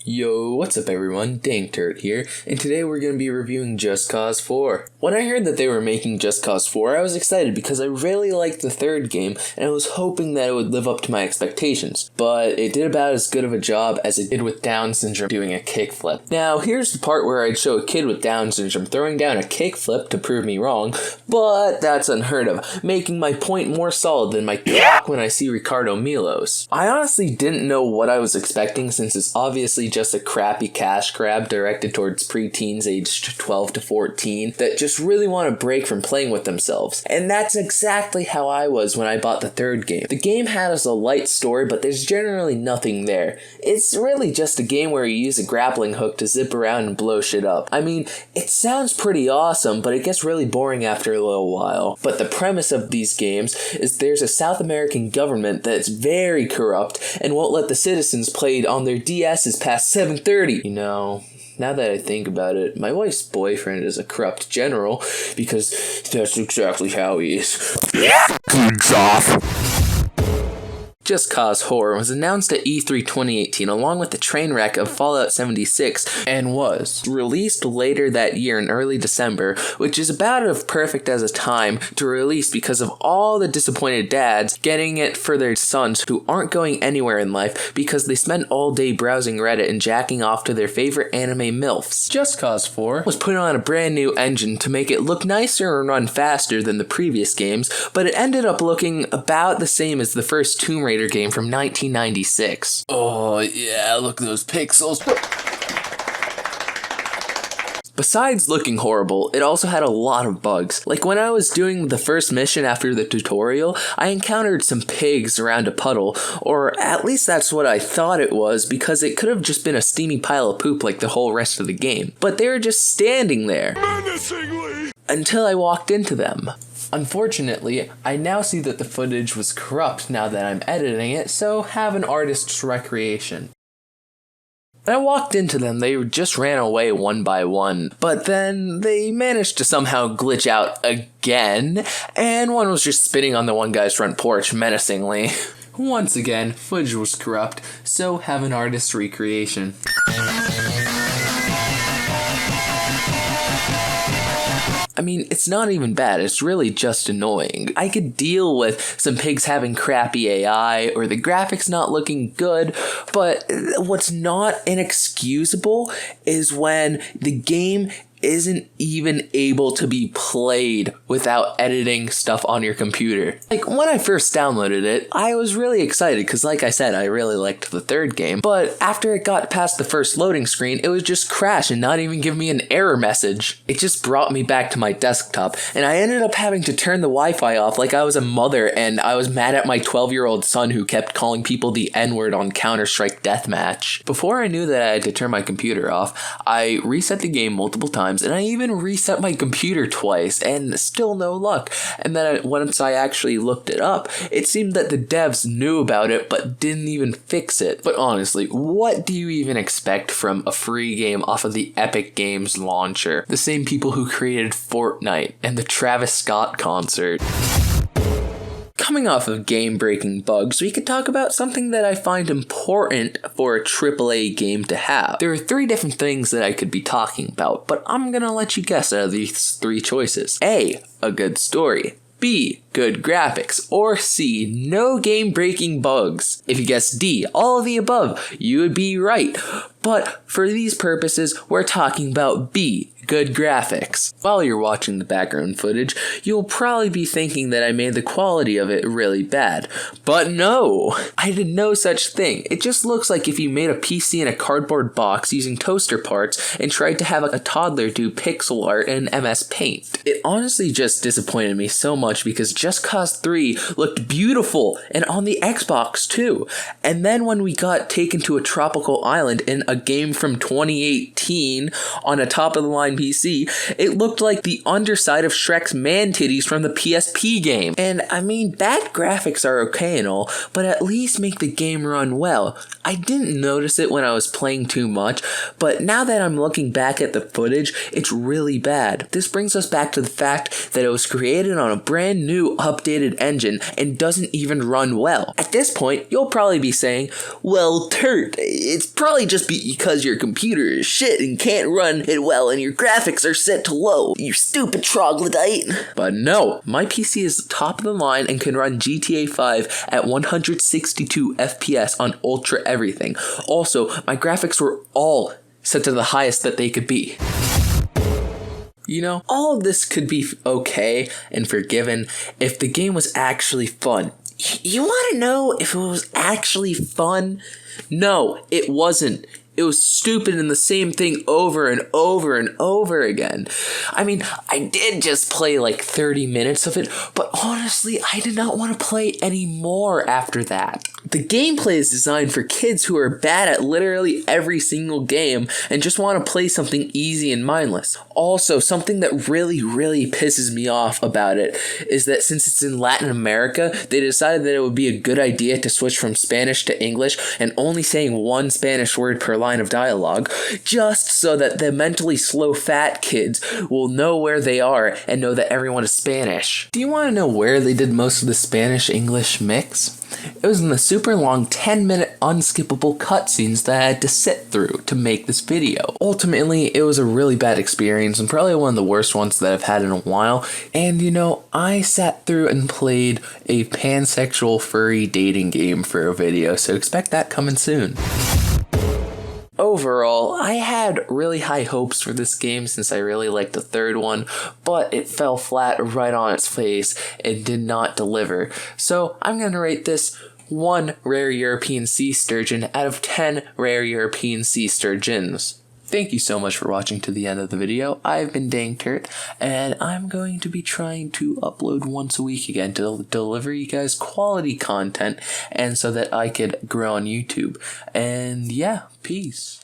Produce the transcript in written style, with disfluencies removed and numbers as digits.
Yo, what's up everyone, Dank Turt here, and today we're going to be reviewing Just Cause 4. When I heard that they were making Just Cause 4, I was excited because I really liked the third game, and I was hoping that it would live up to my expectations, but it did about as good of a job as it did with Down syndrome doing a kickflip. Now, here's the part where I'd show a kid with Down syndrome throwing down a kickflip to prove me wrong, but that's unheard of, making my point more solid than my cock when I see Ricardo Milos. I honestly didn't know what I was expecting since it's obviously just a crappy cash grab directed towards preteens aged 12 to 14 that just really want to break from playing with themselves. And that's exactly how I was when I bought the third game. The game has a light story, but there's generally nothing there. It's really just a game where you use a grappling hook to zip around and blow shit up. I mean, it sounds pretty awesome, but it gets really boring after a little while. But the premise of these games is there's a South American government that's very corrupt and won't let the citizens play on their DSs past 7:30. You know, now that I think about it, my wife's boyfriend is a corrupt general because that's exactly how he is. Just Cause Horror was announced at E3 2018 along with the train wreck of Fallout 76 and was released later that year in early December, which is about as perfect as a time to release because of all the disappointed dads getting it for their sons who aren't going anywhere in life because they spend all day browsing Reddit and jacking off to their favorite anime MILFs. Just Cause 4 was put on a brand new engine to make it look nicer and run faster than the previous games, but it ended up looking about the same as the first Tomb Raider game from 1996. Oh yeah, look at those pixels. Besides looking horrible, it also had a lot of bugs. Like when I was doing the first mission after the tutorial, I encountered some pigs around a puddle, or at least that's what I thought it was because it could have just been a steamy pile of poop like the whole rest of the game. But they were just standing there. Menacingly! Until I walked into them. Unfortunately, I now see that the footage was corrupt now that I'm editing it, so have an artist's recreation. When I walked into them, they just ran away one by one, but then they managed to somehow glitch out again, and one was just spitting on the one guy's front porch menacingly. Once again, footage was corrupt, so have an artist's recreation. I mean, it's not even bad, it's really just annoying. I could deal with some pigs having crappy AI or the graphics not looking good, but what's not inexcusable is when the game isn't even able to be played without editing stuff on your computer. Like, when I first downloaded it, I was really excited because, like I said, I really liked the third game, but after it got past the first loading screen, it would just crash and not even give me an error message. It just brought me back to my desktop, and I ended up having to turn the Wi-Fi off like I was a mother and I was mad at my 12-year-old son who kept calling people the N-word on Counter-Strike Deathmatch. Before I knew that I had to turn my computer off, I reset the game multiple times, and I even reset my computer twice, and still no luck. And then once I actually looked it up, it seemed that the devs knew about it but didn't even fix it. But honestly, what do you even expect from a free game off of the Epic Games launcher? The same people who created Fortnite and the Travis Scott concert. Coming off of game-breaking bugs, we could talk about something that I find important for a AAA game to have. There are 3 different things that I could be talking about, but I'm gonna let you guess out of these 3 choices. A good story. B, good graphics. Or C, no game-breaking bugs. If you guess D, all of the above, you would be right. But for these purposes, we're talking about B, good graphics. While you're watching the background footage, you'll probably be thinking that I made the quality of it really bad. But no, I did no such thing. It just looks like if you made a PC in a cardboard box using toaster parts and tried to have a toddler do pixel art in MS Paint. It honestly just disappointed me so much because Just Cause 3 looked beautiful and on the Xbox too. And then when we got taken to a tropical island in a game from 2018 on a top-of-the-line PC, it looked like the underside of Shrek's man titties from the PSP game. And I mean, bad graphics are okay and all, but at least make the game run well. I didn't notice it when I was playing too much, but now that I'm looking back at the footage, it's really bad. This brings us back to the fact that it was created on a brand new new updated engine and doesn't even run well. At this point, you'll probably be saying, well, Turt, it's probably just because your computer is shit and can't run it well and your graphics are set to low, you stupid troglodyte. But no, my PC is top of the line and can run GTA 5 at 162 FPS on ultra everything. Also, my graphics were all set to the highest that they could be. You know, all of this could be okay and forgiven if the game was actually fun. You want to know if it was actually fun? No, it wasn't. It was stupid and the same thing over and over and over again. I mean, I did just play like 30 minutes of it, but honestly, I did not want to play any more after that. The gameplay is designed for kids who are bad at literally every single game and just want to play something easy and mindless. Also, something that really pisses me off about it is that since it's in Latin America, they decided that it would be a good idea to switch from Spanish to English and only saying one Spanish word per line of dialogue, just so that the mentally slow fat kids will know where they are and know that everyone is Spanish. Do you want to know where they did most of the Spanish-English mix? It was in the super long 10-minute unskippable cutscenes that I had to sit through to make this video. Ultimately, it was a really bad experience and probably one of the worst ones that I've had in a while. And you know, I sat through and played a pansexual furry dating game for a video, so expect that coming soon. Overall, I had really high hopes for this game since I really liked the third one, but it fell flat right on its face and did not deliver. So I'm going to rate this 1 rare European sea sturgeon out of 10 rare European sea sturgeons. Thank you so much for watching to the end of the video. I've been Dank, Turt, and I'm going to be trying to upload once a week again to deliver you guys quality content and so that I could grow on YouTube. And yeah, peace.